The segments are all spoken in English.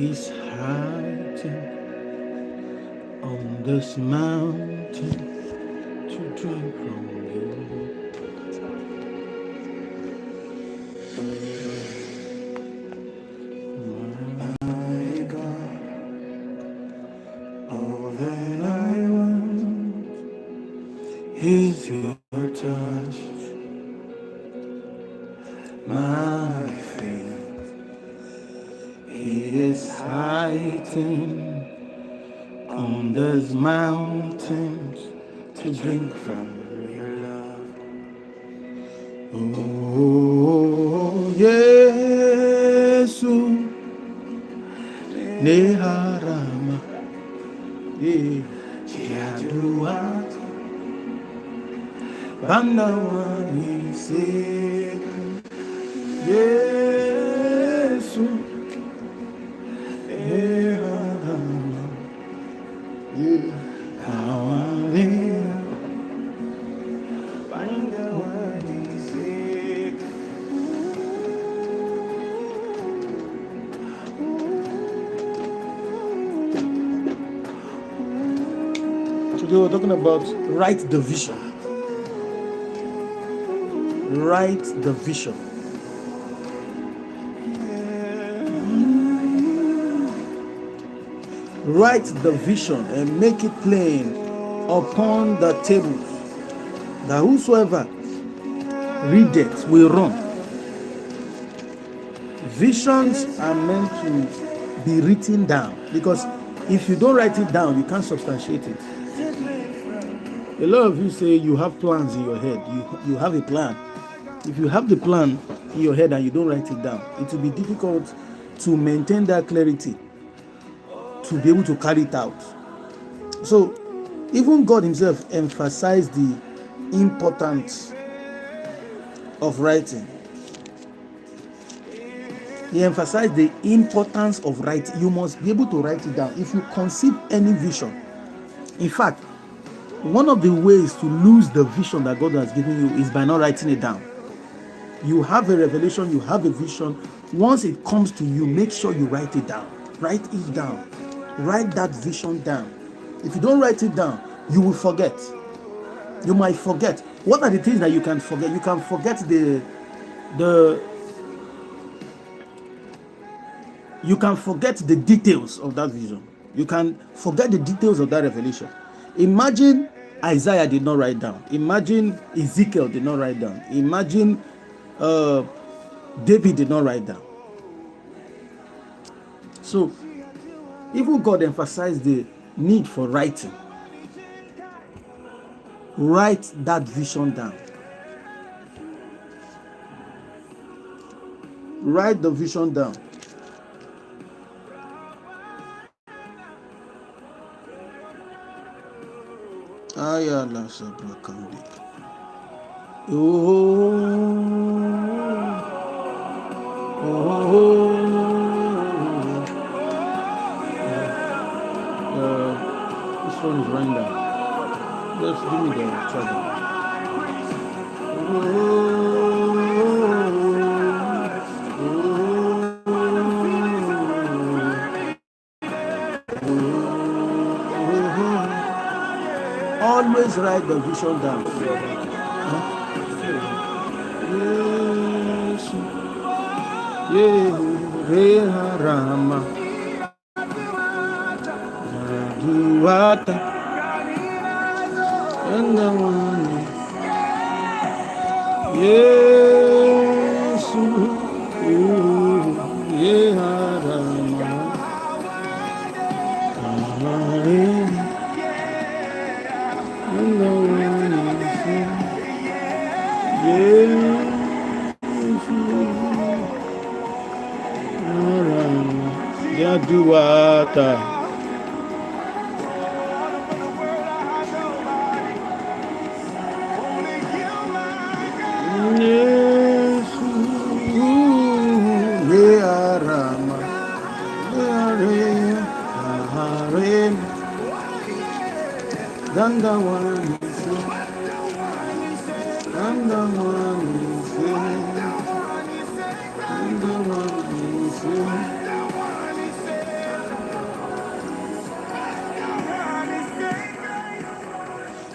He's hiding on this mountain to drink from you. My God, all that I want is your touch. My faith, He is hiding on those mountains to drink from your love. Oh, Yesu, Neharama, Yadua, Bandawani, Yesu, Neharama, Today we're talking about write the vision. Write the vision. Write the vision and make it plain upon the tables, that whosoever readeth will run. Visions are meant to be written down, because if you don't write it down, you can't substantiate it. A lot of you say you have plans in your head. You have a plan. If you have the plan in your head and you don't write it down, it will be difficult to maintain that clarity, to be able to carry it out. So even God himself emphasized the importance of writing. He emphasized the importance of writing. You must be able to write it down if you conceive any vision. In fact, one of the ways to lose the vision that God has given you is by not writing it down. You have a revelation, you have a vision. Once it comes to you, make sure you write it down. Write it down. Write that vision down. If you don't write it down, you will forget. You might forget. What are the things that you can forget? You can forget you can forget the details of that vision. You can forget the details of that revelation. Imagine Isaiah did not write down. Imagine Ezekiel did not write down. Imagine David did not write down. So even God emphasized the need for writing. Write that vision down. Write the vision down. Ayala Sabrakandi. This one is running down. Just give me the charger. Always write the vision down. Yes. Rama. Duata. And the one. Yes. Yaduata.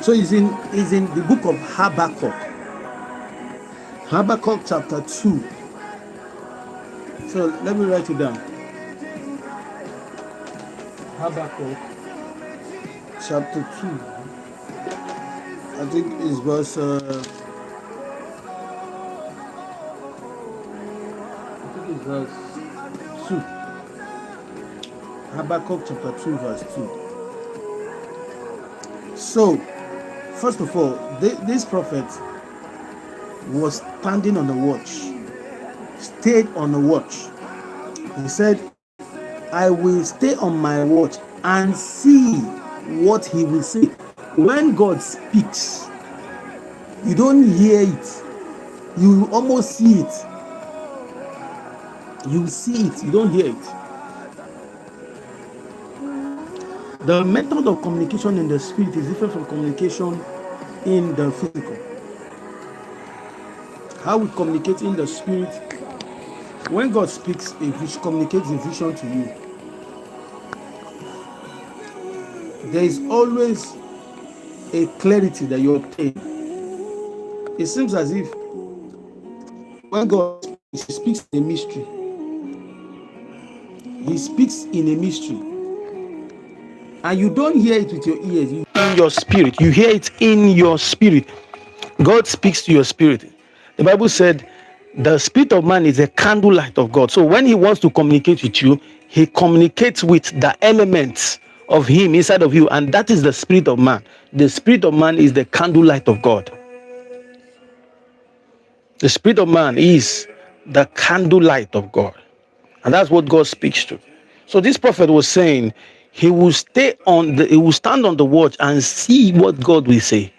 So it's in the book of Habakkuk. Habakkuk chapter 2. So let me write it down. Habakkuk chapter 2. I think it's verse verse 2. Habakkuk chapter 2 verse 2. So, first of all, this prophet was standing on the watch, stayed on the watch. He said, I will stay on my watch and see what he will say. When God speaks, you don't hear it, you almost see it. You see it, you don't hear it. The method of communication in the spirit is different from communication in the physical. How we communicate in the spirit, when God speaks, He communicates a vision to you. There is always a clarity that you obtain. It seems as if when God speaks, He speaks in a mystery. He speaks in a mystery. And you don't hear it with your ears. In your spirit. You hear it in your spirit. God speaks to your spirit. The Bible said the spirit of man is a candlelight of God. So when He wants to communicate with you, He communicates with the elements of Him inside of you. And that is the spirit of man. The spirit of man is the candlelight of God. The spirit of man is the candlelight of God. And that's what God speaks to. So this prophet was saying he will stand on the watch and see what God will say.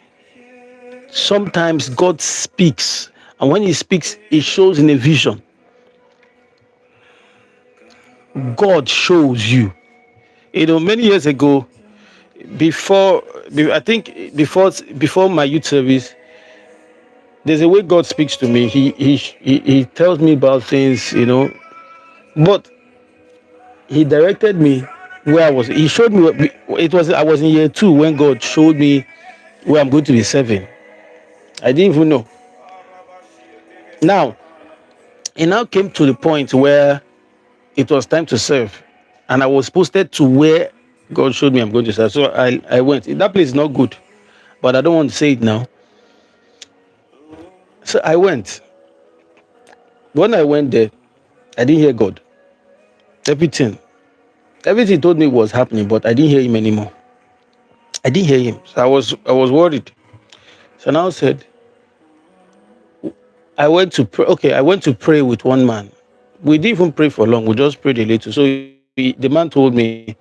Sometimes God speaks, and when He speaks, He shows in a vision. God shows you. Many years ago, before my youth service, there's a way God speaks to me. He tells me about things, but He directed me where I was. He showed me I was in year 2 when God showed me where I'm going to be serving. I didn't even know. Now, it now came to the point where it was time to serve, and I was posted to where God showed me I'm going to serve. So I went. That place is not good, but I don't want to say it now. So I went. When I went there, I didn't hear God. Everything He told me was happening, but I didn't hear Him anymore. I didn't hear Him. So I was worried. So now I said, I went to pray. Okay, I went to pray with one man. We didn't even pray for long. We just prayed a little. So the man told me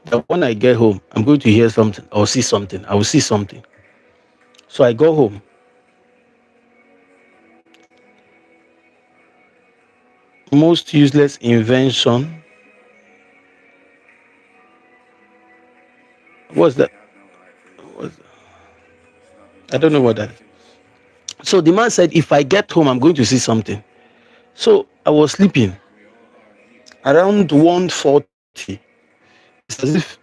that when I get home, I'm going to hear something or see something. I will see something. So I go home. Most useless invention. What's that? I don't know what that is. So the man said, if I get home, I'm going to see something. So I was sleeping. Around 1:40, it's as if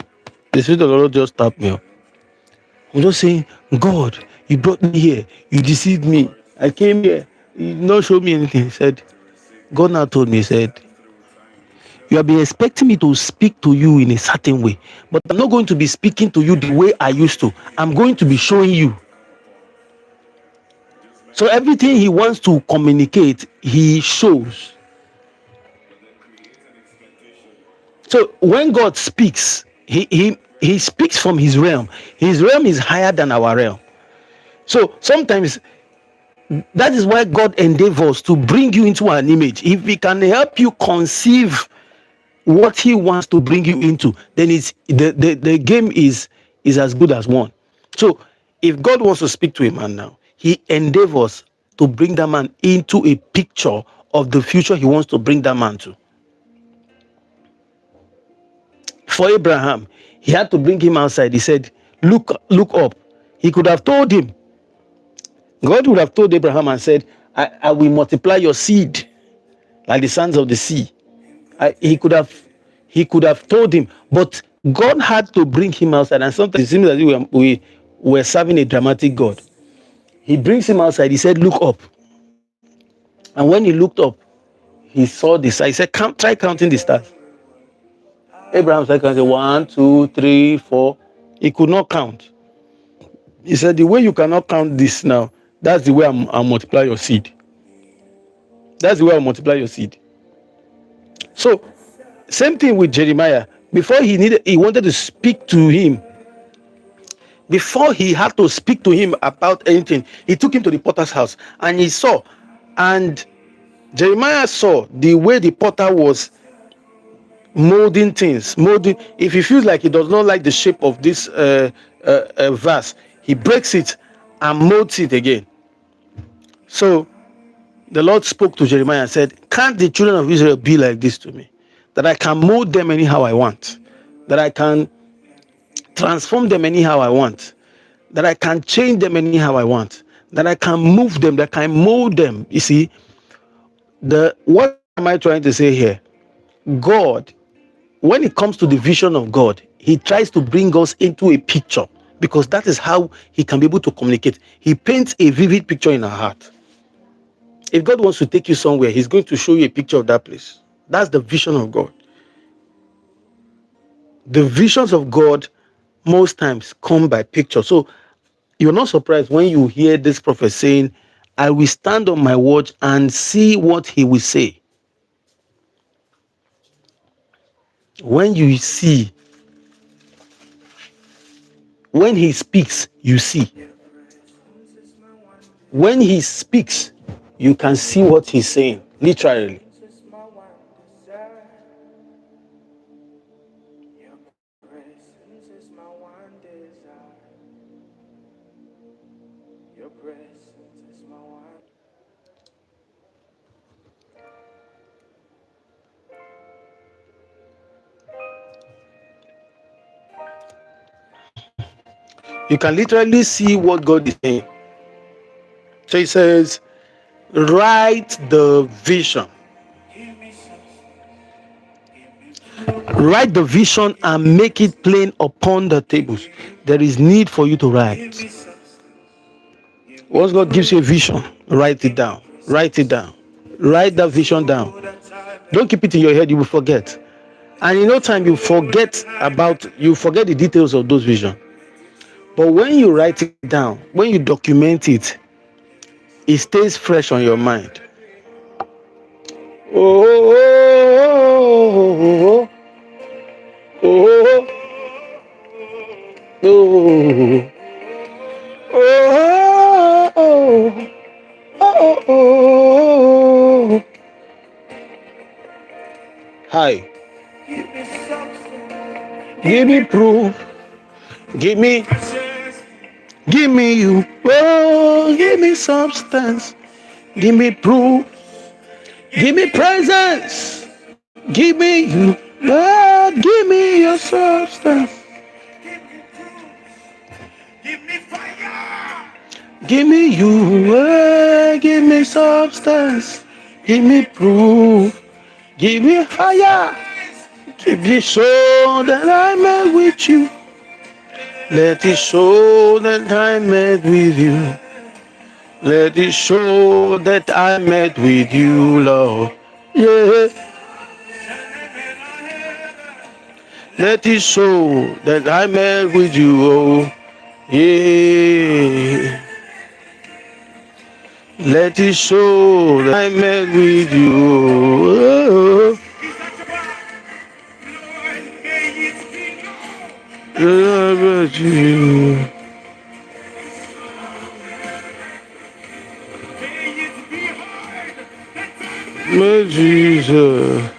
the Spirit of the Lord just tapped me up. I'm just saying, God, you brought me here. You deceived me. I came here. You did not show me anything. He said, God now told me, He said, you have been expecting me to speak to you in a certain way, but I'm not going to be speaking to you the way I used to. I'm going to be showing you. So everything He wants to communicate, He shows. So when God speaks, he speaks from His realm. His realm is higher than our realm. So sometimes that is why God endeavors to bring you into an image. If He can help you conceive what He wants to bring you into, then it's the game is as good as won. So if God wants to speak to a man now, He endeavors to bring that man into a picture of the future He wants to bring that man to. For Abraham, He had to bring him outside. He said, look up. He could have told him. God would have told Abraham and said, I will multiply your seed like the sands of the sea. He could have told him, but God had to bring him outside. And sometimes it seems as if were serving a dramatic God. He brings him outside. He said, look up. And when he looked up, he saw the stars. He said, try counting the stars. Abraham started counting 1, 2, 3, 4. He could not count. He said, the way you cannot count this now, that's the way I'll multiply your seed. That's the way I'll multiply your seed. So, same thing with Jeremiah. Before he wanted to speak to him. Before he had to speak to him about anything, he took him to the potter's house and he saw. And Jeremiah saw the way the potter was molding things. If he feels like he does not like the shape of this vase, he breaks it and molds it again. So the Lord spoke to Jeremiah and said, can't the children of Israel be like this to me? That I can mold them anyhow I want. That I can transform them anyhow I want. That I can change them anyhow I want. That I can move them, that I can mold them. You see, what am I trying to say here? God, when it comes to the vision of God, he tries to bring us into a picture because that is how he can be able to communicate. He paints a vivid picture in our heart. If God wants to take you somewhere, he's going to show you a picture of that place. That's the vision of God. The visions of God most times come by picture. So you're not surprised when you hear this prophet saying, I will stand on my watch and see what he will say. When you see, when he speaks, you see. When he speaks, you can see what he's saying, literally. You can literally see what God is saying. So he says, write the vision. Write the vision and make it plain upon the tables. There is need for you to write. Once God gives you a vision, write it down. Write it down. Write that vision down. Don't keep it in your head, you will forget. And in no time you forget the details of those visions. But when you write it down, when you document it, it stays fresh on your mind. Oh, oh, oh, oh, oh, oh, oh, oh. Hi. Give me proof. Give me you. Oh, give me substance. Give me proof. Give me presence. Give me you. Lord, give me your substance. Give me fire. Give me you. Give me substance. Give me proof. Give me fire. Give me so that I met with you. Let it show that I met with you. Let it show that I met with you, Lord. Yeah. Let it show that I met with you, oh. Yeah. Let it show that I met with you, oh. I met you. My Jesus.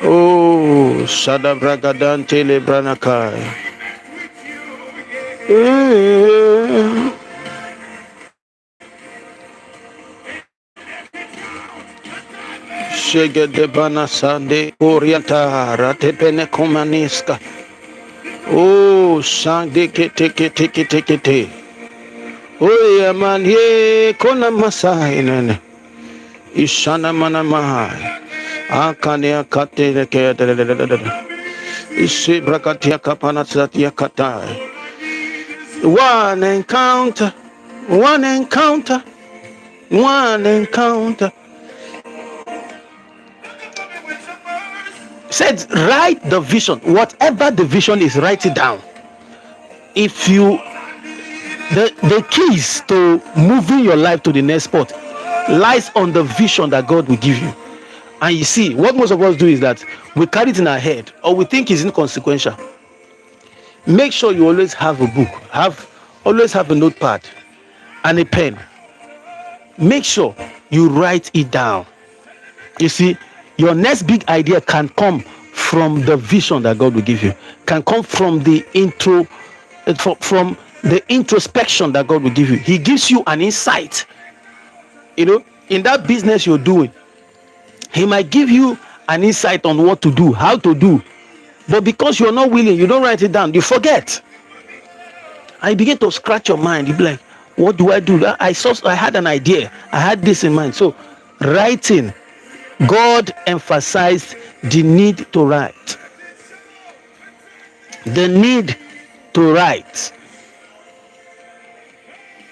Oh, Shadabragadan Telebranakai. Yeah. Shegedebana Sande Orienta Ratepene Komaniska. Oh, Sande Kete. Oh, yeah, man, ye Kona Masai Nene. Ishana Manamahai. Akania Kate. Ishi Brakatia Kapana Satia Katai. One encounter, one encounter, one encounter. Said, write the vision. Whatever the vision is, write it down. If you, the keys to moving your life to the next spot lies on the vision that God will give you. And you see, what most of us do is that we carry it in our head, or we think it's inconsequential. Make sure you always have a book, always have a notepad and a pen. Make sure you write it down. You see, your next big idea can come from the vision that God will give you, can come from the from the introspection that God will give you. He gives you an insight. You know, in that business you're doing, He might give you an insight on what to do, how to do, but because you're not willing, you don't write it down, you forget, and you begin to scratch your mind. You be like, what do I do? I had an idea, I had this in mind. So writing, God emphasized the need to write. The need to write.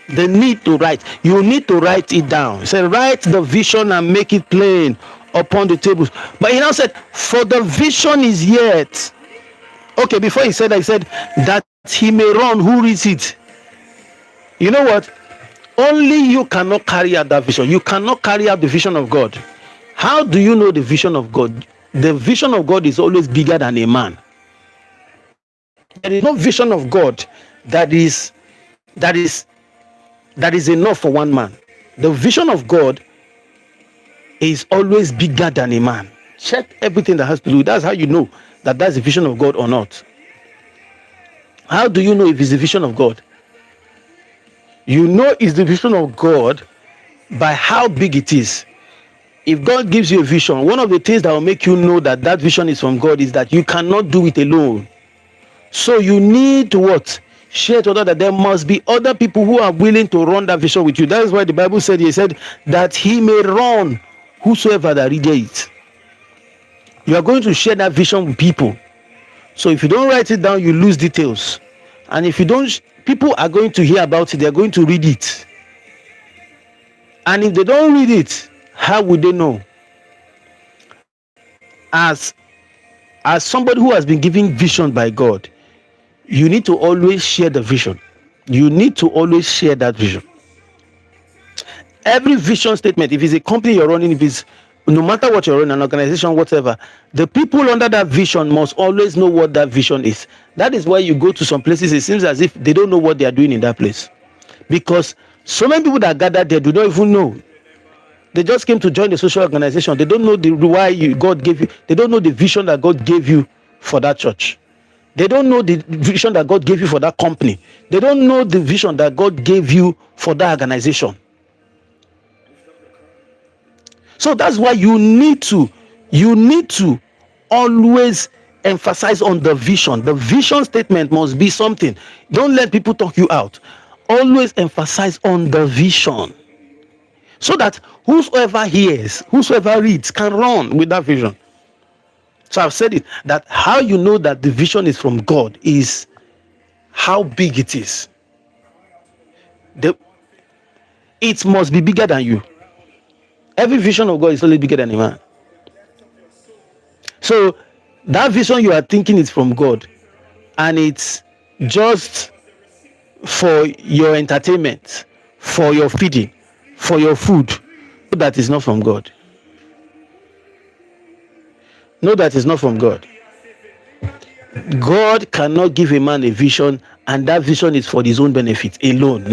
The need to write. You need to write it down. He said, write the vision and make it plain upon the tables. But he now said, for the vision is yet. Okay, before he said that, he said that he may run who reads it. You know what? Only you cannot carry out that vision. You cannot carry out the vision of God. How do you know the vision of God? The vision of God is always bigger than a man. There is no vision of God that is enough for one man. The vision of God is always bigger than a man. Check everything that has to do. That's how you know that that's the vision of God or not. How do you know if it's the vision of God? You know it's the vision of God by how big it is. If God gives you a vision, one of the things that will make you know that that vision is from God is that you cannot do it alone. So you need to what? Share to others, that there must be other people who are willing to run that vision with you. That is why the Bible said, he said that he may run whosoever that readeth it. You are going to share that vision with people. So if you don't write it down, you lose details. And if you don't, people are going to hear about it. They are going to read it. And if they don't read it, how would they know? As somebody who has been given vision by God, you need to always share the vision. You need to always share that vision. Every vision statement, if it's a company you're running, if it's no matter what you're running, an organization, whatever, the people under that vision must always know what that vision is. That is why you go to some places, it seems as if they don't know what they are doing in that place. Because so many people that gathered there do not even know. They just came to join the social organization. They don't know why God gave you. They don't know the vision that God gave you for that church. They don't know the vision that God gave you for that company. They don't know the vision that God gave you for that organization. So that's why you need to always emphasize on the vision. The vision statement must be something. Don't let people talk you out. Always emphasize on the vision, so that whosoever hears, whosoever reads can run with that vision. So I've said it, that how you know that the vision is from God is how big it is. It must be bigger than you. Every vision of God is only bigger than a man. So that vision you are thinking is from God, and it's just for your entertainment, for your feeding, for your food, that is not from God. No, that is not from God. God cannot give a man a vision and that vision is for his own benefit alone.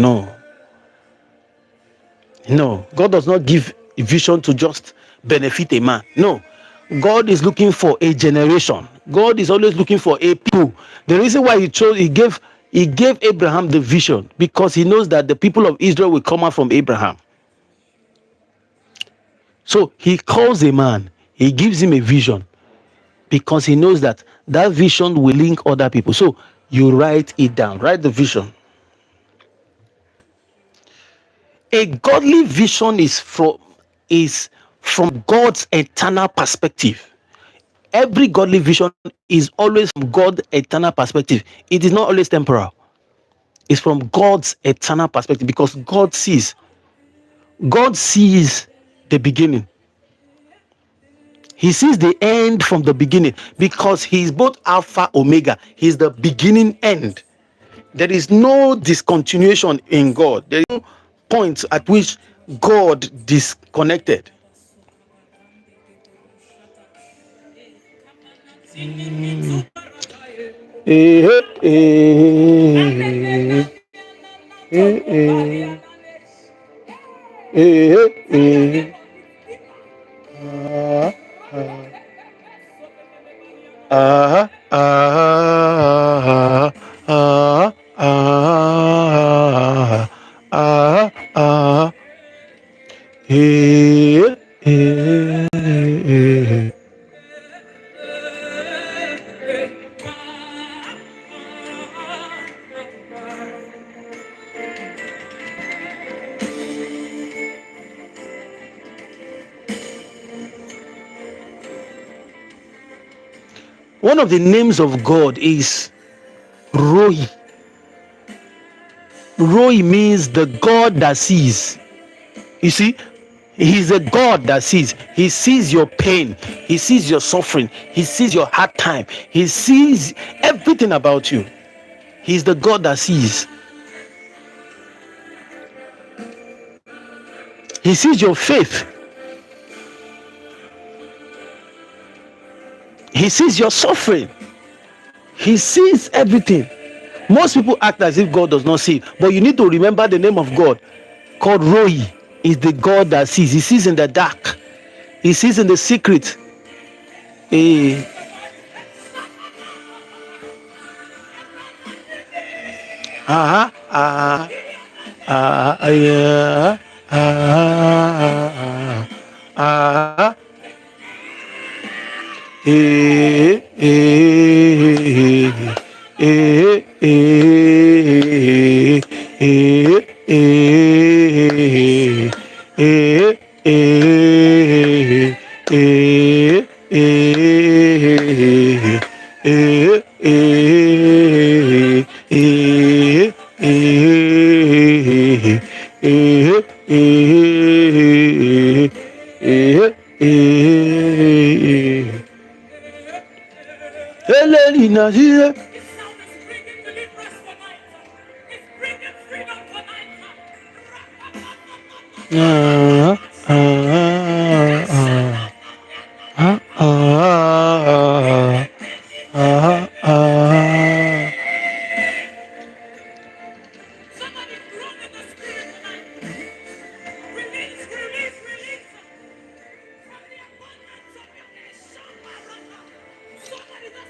No, God does not give a vision to just benefit a man. No, God is looking for a generation. God is always looking for a people. The reason why he gave Abraham the vision, because he knows that the people of Israel will come out from Abraham. So he calls a man, he gives him a vision, because he knows that that vision will link other people. So you write it down, write the vision. A godly vision is from God's eternal perspective. Every godly vision is always from God's eternal perspective. It is not always temporal. It's from God's eternal perspective, because God sees the beginning. He sees the end from the beginning, because he's both Alpha, Omega. He's the beginning end. There is no discontinuation in God. There is no point at which God disconnected. One of the names of God is Roy. Roy means the God that sees. You see, he's a God that sees. He sees your pain. He sees your suffering. He sees your hard time. He sees everything about you. He's the God that sees. He sees your faith. He sees your suffering. He sees everything. Most people act as if God does not see, but you need to remember the name of God called Roy. Is the God that sees. He sees in the dark. He sees in the secret.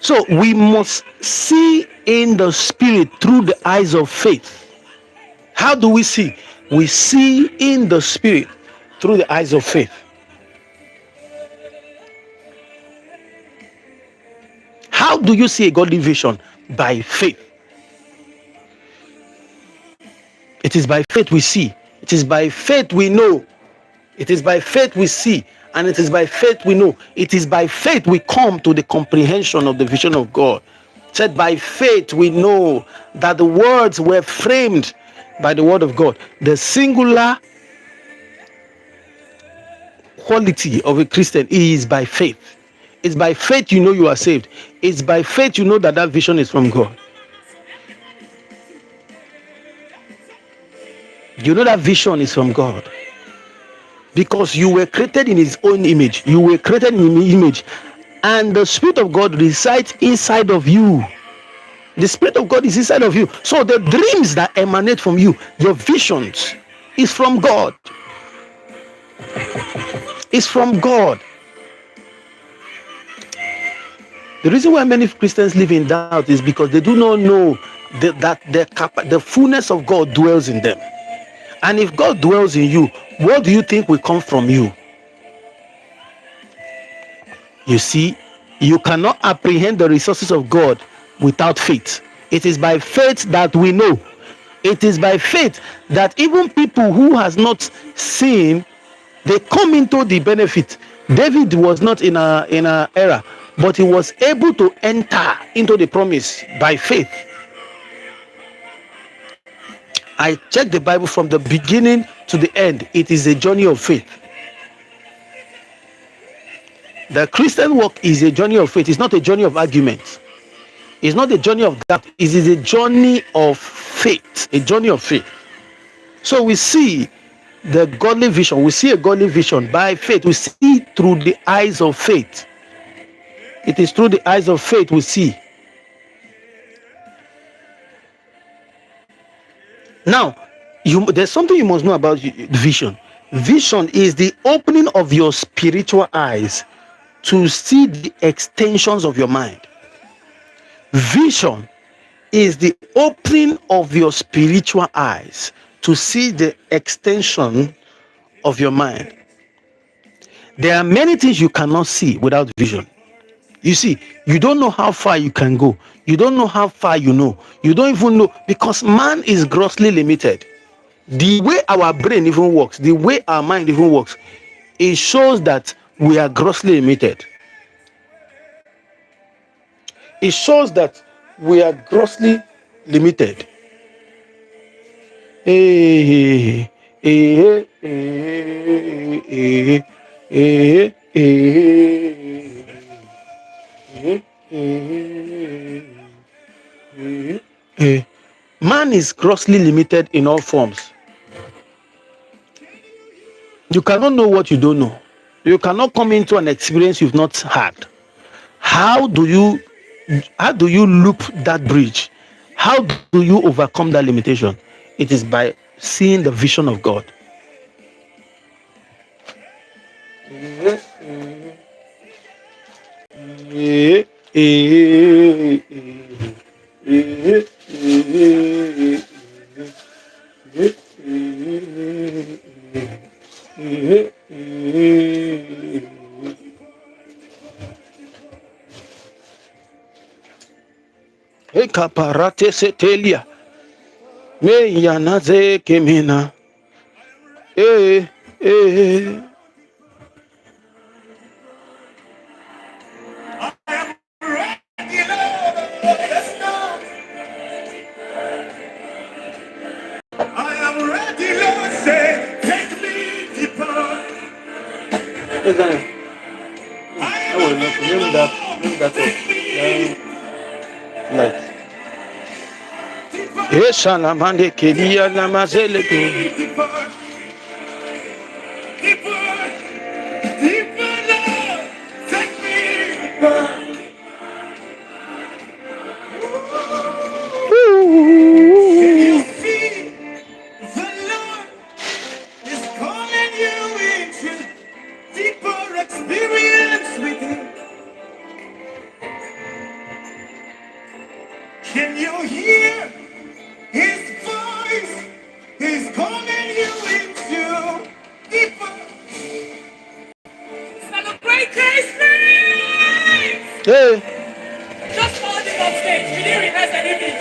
So we must see in the spirit through the eyes of faith. How do we see? We see in the spirit through the eyes of faith. How do you see a godly vision? By faith. It is by faith we see. It is by faith we know. It is by faith we see. And it is by faith we know. It is by faith we come to the comprehension of the vision of God. It said by faith we know that the words were framed by the word of God. The singular quality of a Christian is by faith. It's by faith you know you are saved. It's by faith you know that that vision is from God. You know that vision is from God. Because you were created in his own image. You were created in his image. And the Spirit of God resides inside of you. The Spirit of God is inside of you. So the dreams that emanate from you, your visions, is from God. It's from God. The reason why many Christians live in doubt is because they do not know that the fullness of God dwells in them. And if God dwells in you, what do you think will come from you? You see, you cannot apprehend the resources of God without faith. It is by faith that we know. It is by faith that even people who has not seen, they come into the benefit. David was not in a era, but he was able to enter into the promise by faith. I check the Bible from the beginning to the end. It is a journey of faith. The Christian walk is a journey of faith. It's not a journey of argument. It's not a journey of doubt. It is a journey of faith. A journey of faith. So we see the godly vision. We see a godly vision by faith. We see through the eyes of faith. It is through the eyes of faith we see. Now, there's something you must know about vision. Vision is the opening of your spiritual eyes to see the extensions of your mind. Vision is the opening of your spiritual eyes to see the extension of your mind. There are many things you cannot see without vision. You see, you don't know how far you can go. You don't know how far you know. You don't even know, because man is grossly limited. The way our brain even works, the way our mind even works, it shows that we are grossly limited. It shows that we are grossly limited. Man is grossly limited in all forms. You cannot know what you don't know. You cannot come into an experience you've not had. How do you loop that bridge? How do you overcome that limitation? It is by seeing the vision of God. Kaparate setelia me yanaze kemina Esalamande kedia namazele Can you hear his voice? He's calling you into deeper. Celebrate Christmas! Hey. Just follow him on stage. We didn't rehearse anything.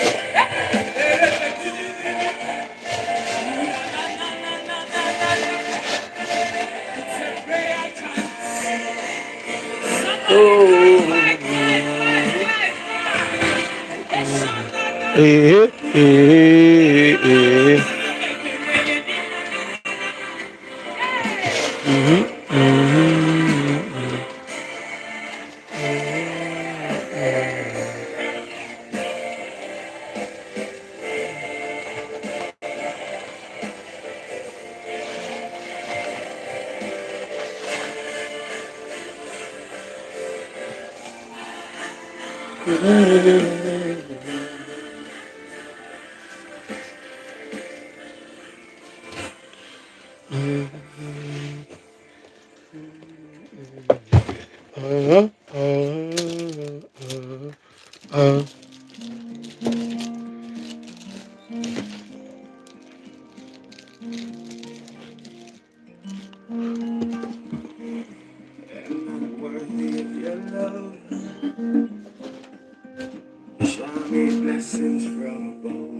Blessings from above.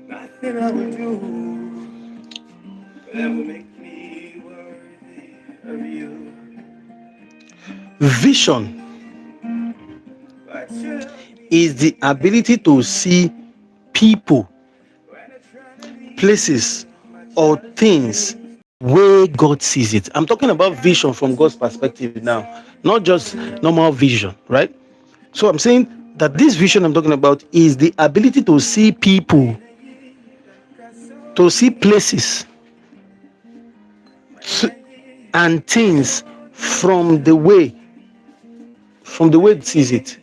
Nothing I would do will ever make me worthy of you. Vision is the ability to see people, places, or things where God sees it. I'm talking about vision from God's perspective now, not just normal vision, right? So I'm saying that this vision I'm talking about is the ability to see people, to see places, and things from the way it sees it.